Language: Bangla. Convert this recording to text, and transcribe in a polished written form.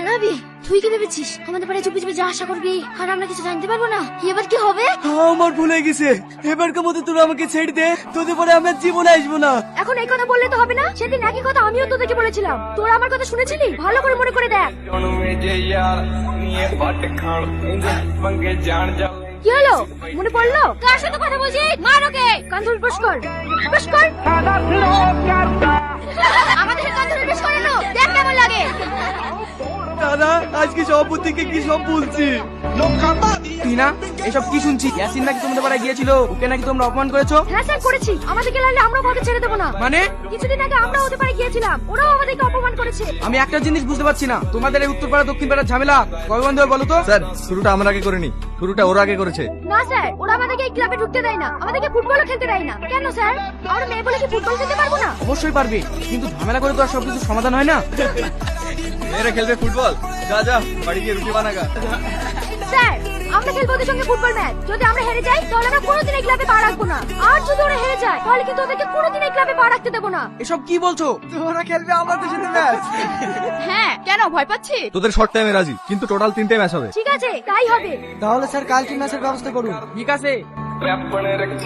রাবি, তুই কি ভেবেছিস আমাদের বাড়ি চুপি চুপি যা আশা করবি আর আমরা কিছু জানতে পারবো না? এবার কি হবে? আমার ভুল হয়ে গেছে, এবারকার মতো তোরা আমাকে ছেড়ে দে, তোদের পরে আমি আর জীবনে আসবো না। এখন এই কথা বললে তো হবে না। সেদিন একই কথা আমিও তোদেরকে বলেছিলাম, তোরা আমার কথা শুনেছিলি? ভালো করে মনে করে দেখ। কি হলো, মনে পড়লো? কার সাথে কথা বলছিস? মার ওকে। কান ধরে বস কর, বস কর। আমাদের কান ধরে বস করে নো, দেখ কেমন লাগে। দাদা, আজকে সভাপতি থেকে কি সব বলছি। টিনা, এসব কি শুনছি? ইয়াসিন নাকি তোমাদের বাড়ি গিয়েছিল, ওকে নাকি তোমরা অপমান করেছো? হ্যাঁ স্যার, করেছি। আমাদেরকে লাইলে আমরা ওকে ছেড়ে দেবো না। মানে? কিছুদিন আগে আমরা ওদের বাড়ি গিয়েছিলাম, ওরাও আমাদেরকে অপমান করেছে। আমি একটা জিনিস বুঝতে পারছি না, তোমাদের এই উত্তরপাড়া দক্ষিণ পাড়ার ঝামেলা কবে বন্ধ হবে বলো তো? স্যার, শুরুটা আমরা আগে করিনি, শুরুটা ওরা আগে করেছে। না স্যার, ওরা আমাদেরকে এই ক্লাবে ঢুকতে দেয় না, আমাদেরকে ফুটবলও খেলতে দেয় না। কেন স্যার, আমরা মেয়ে বলে কি ফুটবল খেলতে পারবো না? অবশ্যই পারবে, কিন্তু ঝামেলা করে তো আর সবকিছু সমাধান হয় না। মেয়েরা খেলবে ফুটবল, যা যা বাড়ি গিয়ে রুটি বানাগা। স্যার, আমরা খেলবো ওদের সঙ্গে ফুটবল ম্যাচ। যদি আমরা হেরে যাই তাহলে আমরা কোনোদিন এই ক্লাবে পা রাখবো না। আর যদি ওরা হেরে যায় তাহলে কিন্তু ওদেরকে কোনোদিন এই ক্লাবে পা রাখতে দেবো না। এসব কি বলছো? তোরা খেলবে আমাদের সাথে ম্যাচ। হ্যাঁ, কেন ভয় পাচ্ছি? তোদের শর্ট টাইমে রাজি, কিন্তু টোটাল 3টে ম্যাচ হবে। ঠিক আছে, তাই হবে। তাহলে স্যার কালকে ম্যাচের ব্যবস্থা করুন। ঠিক আছে।